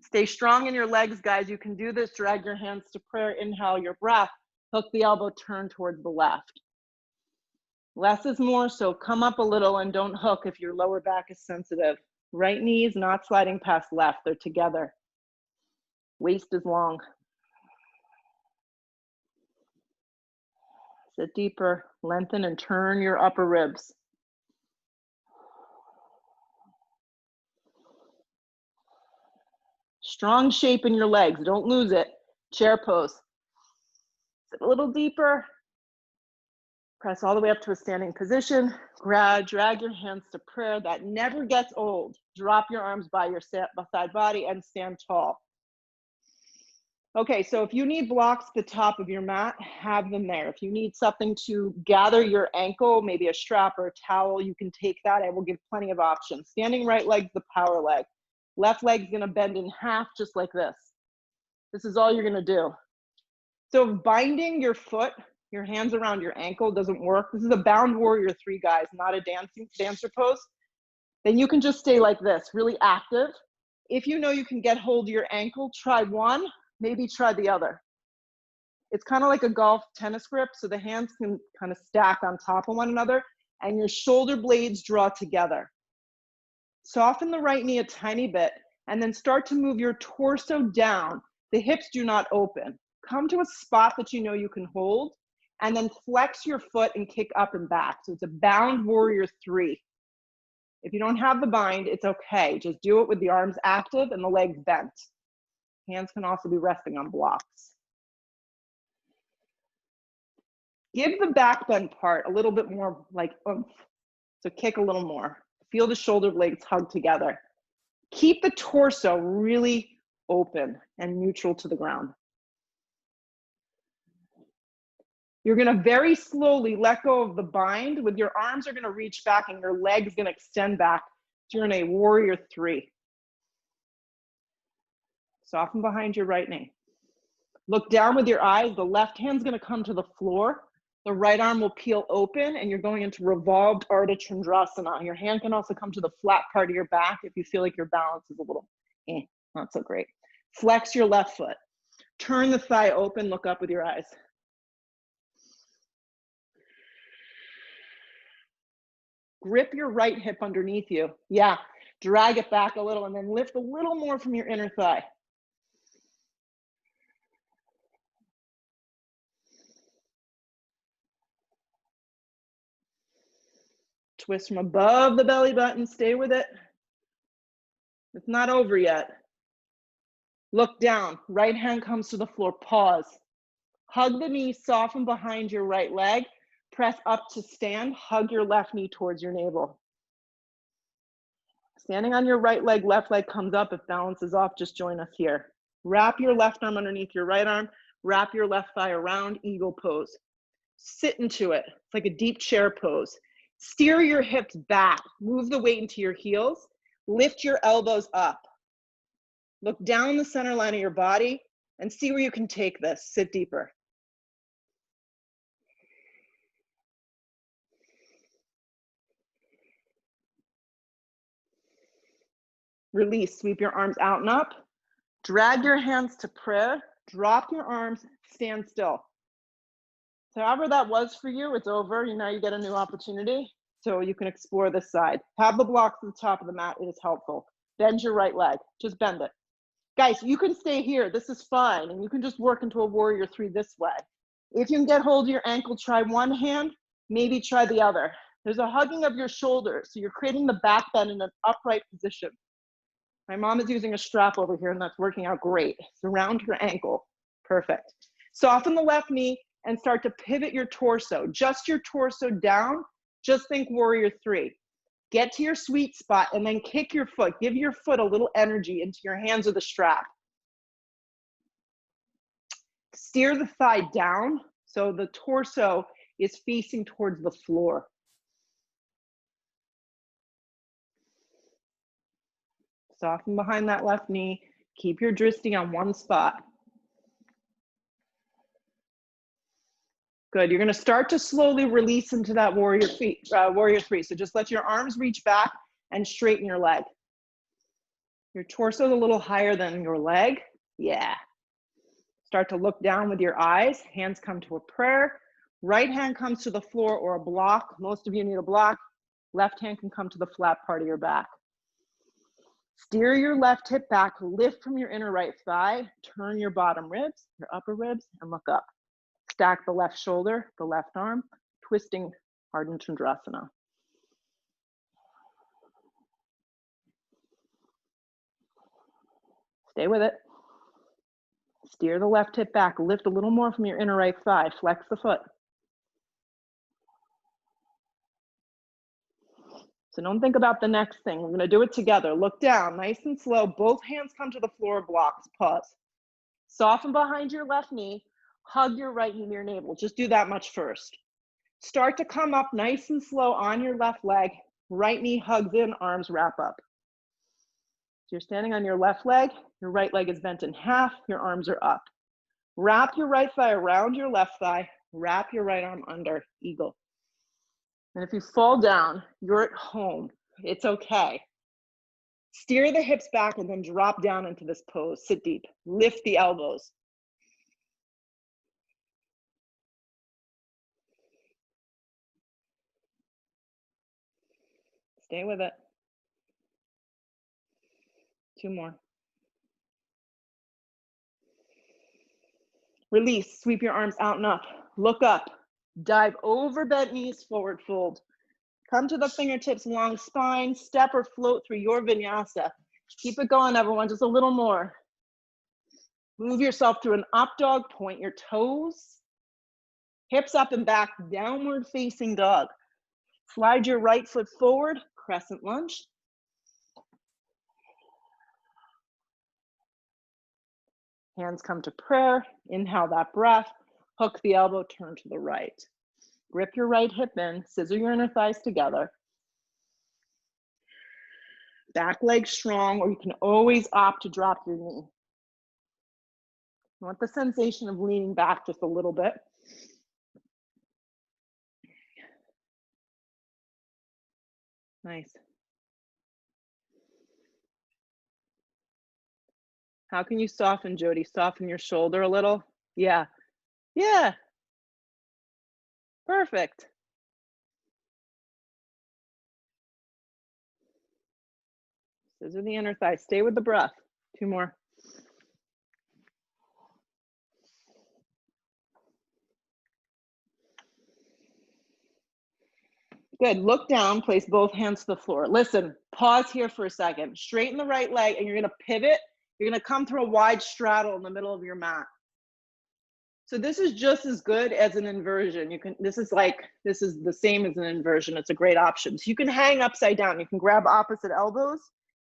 Stay strong in your legs, guys. You can do this. Drag your hands to prayer. Inhale your breath. Hook the elbow, turn towards the left. Less is more, so come up a little and don't hook if your lower back is sensitive. Right knee is not sliding past left. They're together. Waist is long. Sit deeper, lengthen and turn your upper ribs. Strong shape in your legs, don't lose it. Chair pose. Sit a little deeper. Press all the way up to a standing position. Drag your hands to prayer. That never gets old. Drop your arms by your side body and stand tall. Okay, so if you need blocks at the top of your mat, have them there. If you need something to gather your ankle, maybe a strap or a towel, you can take that. I will give plenty of options. Standing right leg's the power leg. Left leg's gonna bend in half just like this. This is all you're gonna do. So if binding your foot, your hands around your ankle doesn't work, this is a bound warrior 3, guys, not a dancer pose, then you can just stay like this, really active. If you know you can get hold of your ankle, try one, maybe try the other. It's kind of like a golf tennis grip, so the hands can kind of stack on top of one another, and your shoulder blades draw together. Soften the right knee a tiny bit, and then start to move your torso down. The hips do not open. Come to a spot that you know you can hold, and then flex your foot and kick up and back. So it's a bound warrior 3. If you don't have the bind, it's okay. Just do it with the arms active and the legs bent. Hands can also be resting on blocks. Give the back bend part a little bit more like oomph. So kick a little more. Feel the shoulder blades hug together. Keep the torso really open and neutral to the ground. You're gonna very slowly let go of the bind. With your arms are gonna reach back and your legs gonna extend back. You're in a warrior 3. Soften behind your right knee. Look down with your eyes. The left hand's gonna come to the floor. The right arm will peel open and you're going into revolved Ardha Chandrasana. Your hand can also come to the flat part of your back if you feel like your balance is a little, not so great. Flex your left foot. Turn the thigh open, look up with your eyes. Grip your right hip underneath you. Yeah, drag it back a little and then lift a little more from your inner thigh. Twist from above the belly button, stay with it. It's not over yet. Look down, right hand comes to the floor, pause. Hug the knee, soften behind your right leg. Press up to stand, hug your left knee towards your navel. Standing on your right leg, left leg comes up. If balance is off, just join us here. Wrap your left arm underneath your right arm. Wrap your left thigh around, eagle pose. Sit into it. It's like a deep chair pose. Steer your hips back. Move the weight into your heels. Lift your elbows up. Look down the center line of your body and see where you can take this. Sit deeper. Release, sweep your arms out and up. Drag your hands to prayer. Drop your arms, stand still. So however that was for you, it's over. Now you get a new opportunity. So you can explore this side. Have the blocks at the top of the mat, it is helpful. Bend your right leg, just bend it. Guys, you can stay here, this is fine. And you can just work into a warrior 3 this way. If you can get hold of your ankle, try one hand, maybe try the other. There's a hugging of your shoulders. So you're creating the back bend in an upright position. My mom is using a strap over here and that's working out great. Surround her ankle, perfect. Soften the left knee and start to pivot your torso. Just your torso down, just think warrior 3. Get to your sweet spot and then kick your foot. Give your foot a little energy into your hands or the strap. Steer the thigh down so the torso is facing towards the floor. Soften behind that left knee. Keep your drishti on one spot. Good. You're going to start to slowly release into that warrior 3. So just let your arms reach back and straighten your leg. Your torso is a little higher than your leg. Yeah. Start to look down with your eyes. Hands come to a prayer. Right hand comes to the floor or a block. Most of you need a block. Left hand can come to the flat part of your back. Steer your left hip back. Lift from your inner right thigh. Turn your bottom ribs, your upper ribs, and look up. Stack the left shoulder, the left arm, twisting Ardha Chandrasana. Stay with it. Steer the left hip back. Lift a little more from your inner right thigh. Flex the foot. So don't think about the next thing. We're going to do it together. Look down, nice and slow. Both hands come to the floor, blocks, pause. Soften behind your left knee. Hug your right knee near your navel. Just do that much first. Start to come up nice and slow on your left leg. Right knee hugs in, arms wrap up. So you're standing on your left leg. Your right leg is bent in half. Your arms are up. Wrap your right thigh around your left thigh. Wrap your right arm under, eagle. And if you fall down, you're at home. It's okay. Steer the hips back and then drop down into this pose. Sit deep. Lift the elbows. Stay with it. 2 more. Release. Sweep your arms out and up. Look up. Dive over bent knees, forward fold. Come to the fingertips, long spine. Step or float through your vinyasa. Keep it going, everyone. Just a little more. Move yourself through an up dog. Point your toes. Hips up and back. Downward facing dog. Slide your right foot forward. Crescent lunge. Hands come to prayer. Inhale that breath. Hook the elbow, turn to the right. Grip your right hip in, scissor your inner thighs together. Back leg strong, or you can always opt to drop your knee. You want the sensation of leaning back just a little bit. Nice. How can you soften, Jody? Soften your shoulder a little? Yeah. Yeah. Perfect. Scissor the inner thigh. Stay with the breath. 2 more. Good. Look down. Place both hands to the floor. Listen, pause here for a second. Straighten the right leg, and you're going to pivot. You're going to come through a wide straddle in the middle of your mat. So this is just as good as an inversion. This is the same as an inversion. It's a great option. So you can hang upside down. You can grab opposite elbows.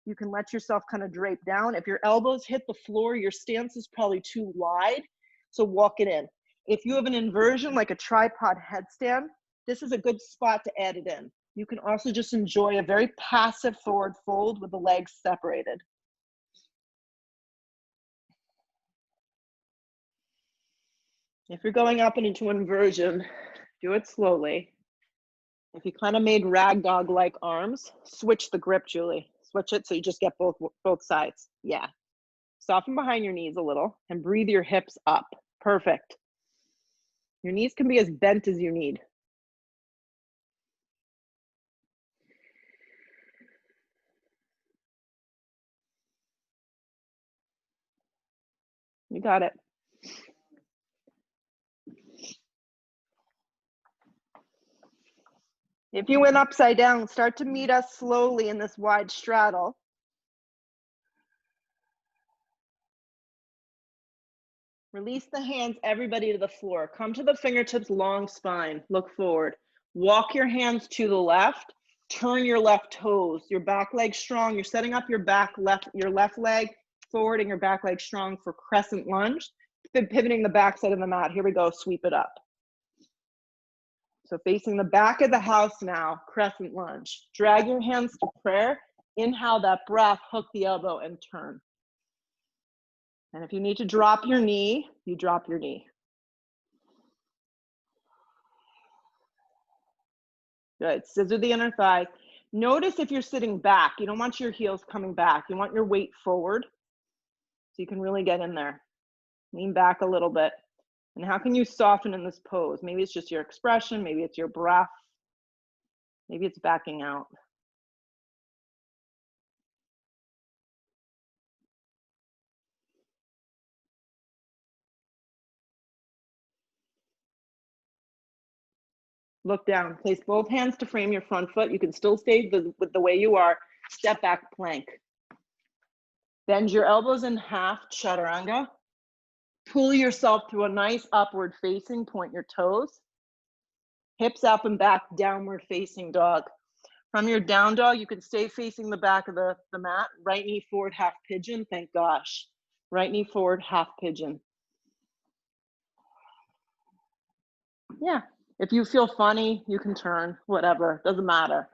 You can let yourself kind of drape down. If your elbows hit the floor, your stance is probably too wide. So walk it in. If you have an inversion, like a tripod headstand, this is a good spot to add it in. You can also just enjoy a very passive forward fold with the legs separated. If you're going up and into inversion, do it slowly. If you kind of made ragdoll-like arms, switch the grip, Julie. Switch it so you just get both sides. Yeah. Soften behind your knees a little and breathe your hips up. Perfect. Your knees can be as bent as you need. You got it. If you went upside down, start to meet us slowly in this wide straddle. Release the hands, everybody to the floor. Come to the fingertips, long spine. Look forward. Walk your hands to the left. Turn your left toes. Your back leg strong. You're setting up your left leg forward and your back leg strong for crescent lunge. Pivoting the back side of the mat. Here we go. Sweep it up. So facing the back of the house now, crescent lunge. Drag your hands to prayer. Inhale that breath, hook the elbow and turn. And if you need to drop your knee, you drop your knee. Good. Scissor the inner thigh. Notice if you're sitting back, you don't want your heels coming back. You want your weight forward so you can really get in there. Lean back a little bit. And how can you soften in this pose? Maybe it's just your expression. Maybe it's your breath. Maybe it's backing out. Look down. Place both hands to frame your front foot. You can still stay with the way you are. Step back plank. Bend your elbows in half, chaturanga. Pull yourself through a nice upward facing, point your toes. Hips up and back, downward facing dog. From your down dog, you can stay facing the back of the mat. Right knee forward, half pigeon, thank gosh. Right knee forward, half pigeon. Yeah, if you feel funny, you can turn, whatever, doesn't matter.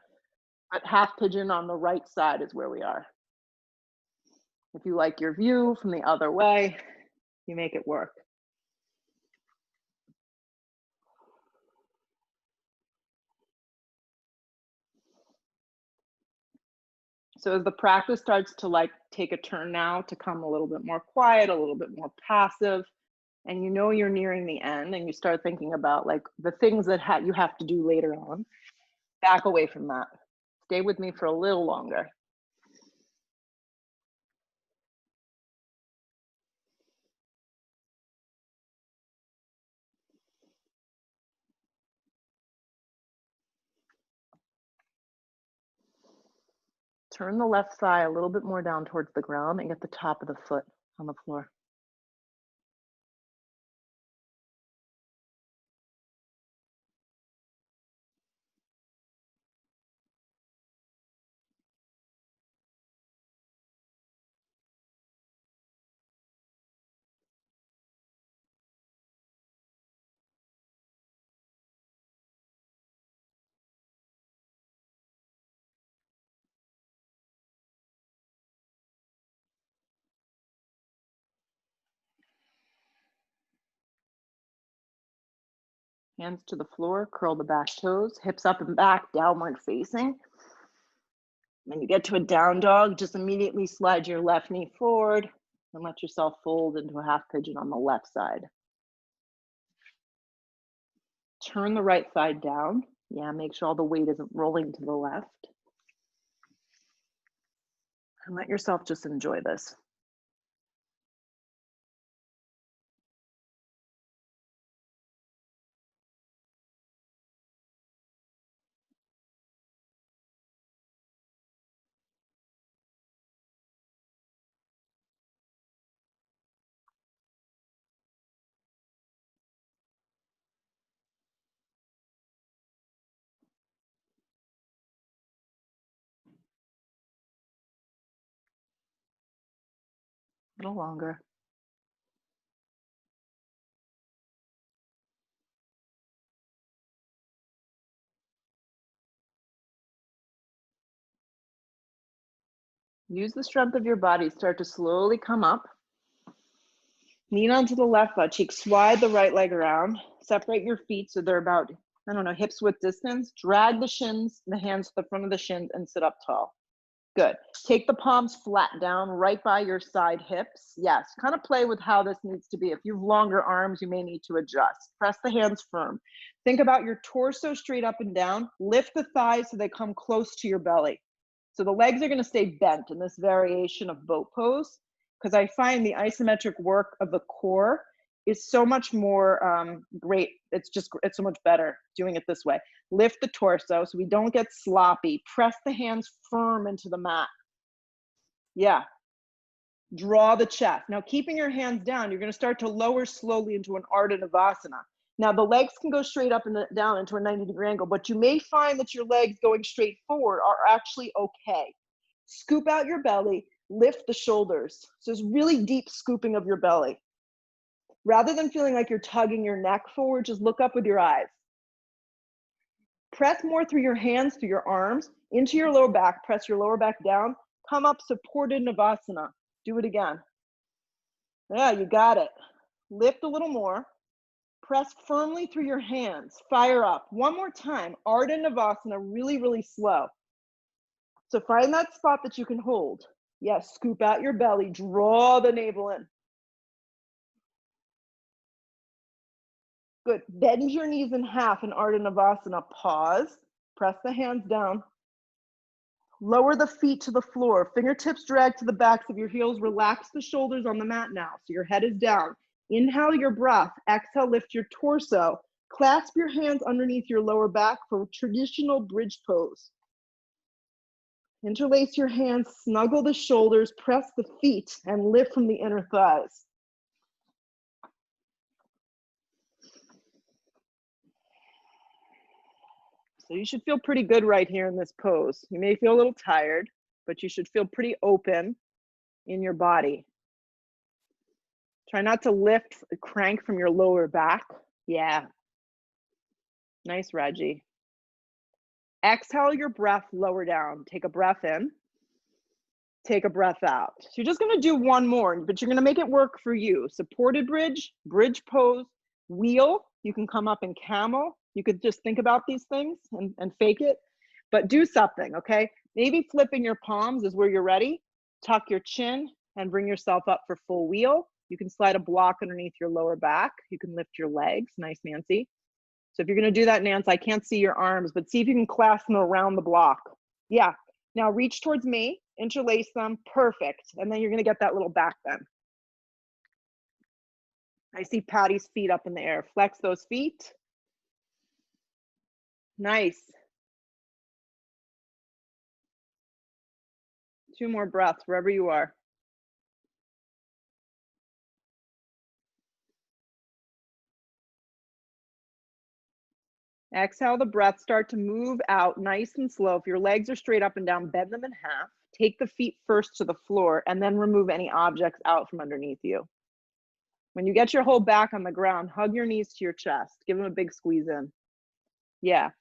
But half pigeon on the right side is where we are. If you like your view from the other way, you make it work. So as the practice starts to like take a turn now to come a little bit more quiet, a little bit more passive, and you know you're nearing the end and you start thinking about like the things that you have to do later on, back away from that. Stay with me for a little longer. Turn the left thigh a little bit more down towards the ground and get the top of the foot on the floor. Hands to the floor, curl the back toes, hips up and back, downward facing. When you get to a down dog, just immediately slide your left knee forward and let yourself fold into a half pigeon on the left side. Turn the right side down. Yeah, make sure all the weight isn't rolling to the left. And let yourself just enjoy this. A little longer. Use the strength of your body. Start to slowly come up. Lean onto the left butt cheek. Slide the right leg around. Separate your feet so they're about, I don't know, hips width distance. Drag the shins, the hands to the front of the shins and sit up tall. Good. Take the palms flat down right by your side hips. Yes, kind of play with how this needs to be. If you have longer arms, you may need to adjust. Press the hands firm. Think about your torso straight up and down. Lift the thighs so they come close to your belly. So the legs are going to stay bent in this variation of boat pose, because I find the isometric work of the core is so much more great. It's so much better doing it this way. Lift the torso so we don't get sloppy. Press the hands firm into the mat. Yeah. Draw the chest. Now, keeping your hands down, you're going to start to lower slowly into an Ardha Navasana. Now, the legs can go straight up and down into a 90-degree angle, but you may find that your legs going straight forward are actually okay. Scoop out your belly, lift the shoulders. So it's really deep scooping of your belly. Rather than feeling like you're tugging your neck forward, just look up with your eyes. Press more through your hands, through your arms, into your lower back. Press your lower back down. Come up, supported Navasana. Do it again. Yeah, you got it. Lift a little more. Press firmly through your hands. Fire up. One more time. Ardha Navasana, really, really slow. So find that spot that you can hold. Yes, scoop out your belly. Draw the navel in. Good. Bend your knees in half in Ardha Navasana. Pause. Press the hands down. Lower the feet to the floor. Fingertips drag to the backs of your heels. Relax the shoulders on the mat now. So your head is down. Inhale your breath. Exhale, lift your torso. Clasp your hands underneath your lower back for traditional bridge pose. Interlace your hands, snuggle the shoulders, press the feet, and lift from the inner thighs. So you should feel pretty good right here in this pose. You may feel a little tired, but you should feel pretty open in your body. Try not to lift, crank from your lower back. Yeah. Nice, Reggie. Exhale your breath lower down. Take a breath in. Take a breath out. So you're just gonna do one more, but you're gonna make it work for you. Supported bridge, bridge pose, wheel. You can come up in camel. You could just think about these things and fake it, but do something, okay? Maybe flipping your palms is where you're ready. Tuck your chin and bring yourself up for full wheel. You can slide a block underneath your lower back. You can lift your legs. Nice, Nancy. So if you're going to do that, Nancy, I can't see your arms, but see if you can clasp them around the block. Yeah. Now reach towards me, interlace them. Perfect. And then you're going to get that little back bend. I see Patty's feet up in the air. Flex those feet. Nice. 2 more breaths, wherever you are. Exhale the breath, start to move out nice and slow. If your legs are straight up and down, bend them in half. Take the feet first to the floor and then remove any objects out from underneath you. When you get your whole back on the ground, hug your knees to your chest. Give them a big squeeze in. Yeah.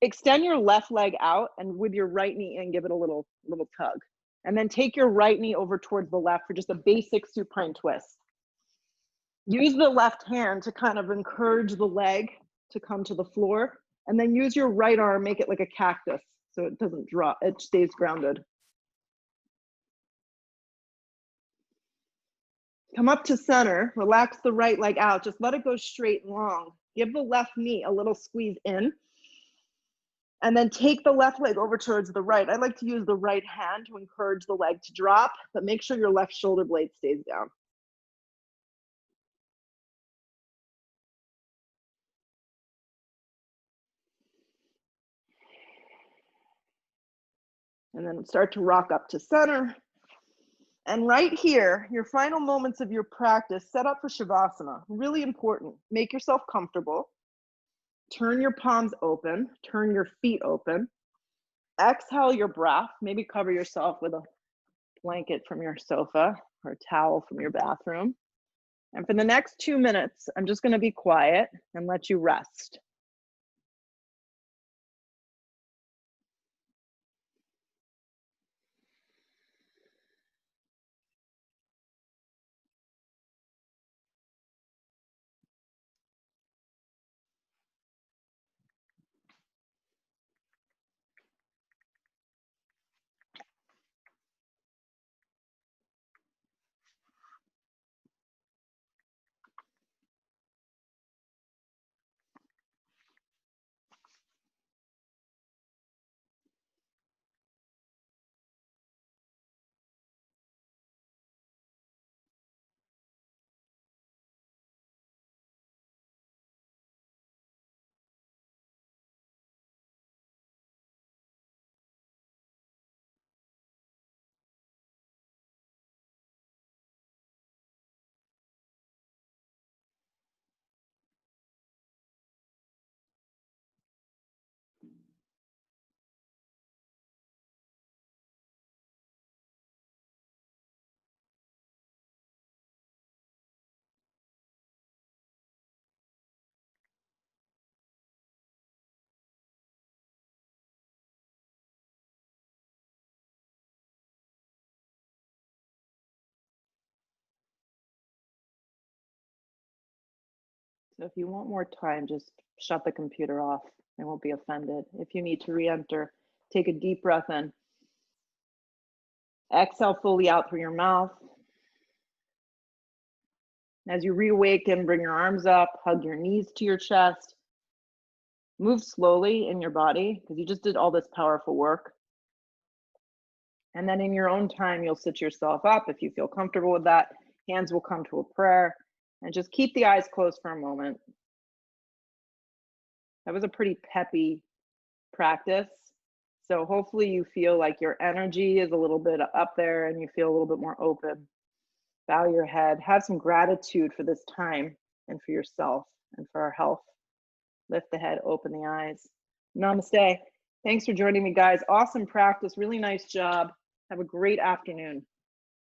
Extend your left leg out and with your right knee in, give it a little tug. And then take your right knee over towards the left for just a basic supine twist. Use the left hand to kind of encourage the leg to come to the floor, and then use your right arm, make it like a cactus so it doesn't drop, it stays grounded. Come up to center, relax the right leg out, just let it go straight and long. Give the left knee a little squeeze in, and then take the left leg over towards the right. I like to use the right hand to encourage the leg to drop, but make sure your left shoulder blade stays down. And then start to rock up to center. And right here, your final moments of your practice, set up for Shavasana. Really important. Make yourself comfortable. Turn your palms open. Turn your feet open. Exhale your breath. Maybe cover yourself with a blanket from your sofa or a towel from your bathroom. And for the next 2 minutes, I'm just going to be quiet and let you rest. So if you want more time, just shut the computer off. I won't be offended. If you need to re-enter, take a deep breath in. Exhale fully out through your mouth. As you reawaken, bring your arms up, hug your knees to your chest. Move slowly in your body because you just did all this powerful work. And then in your own time, you'll sit yourself up if you feel comfortable with that. Hands will come to a prayer. And just keep the eyes closed for a moment. That was a pretty peppy practice. So hopefully you feel like your energy is a little bit up there and you feel a little bit more open. Bow your head. Have some gratitude for this time and for yourself and for our health. Lift the head, open the eyes. Namaste. Thanks for joining me, guys. Awesome practice. Really nice job. Have a great afternoon.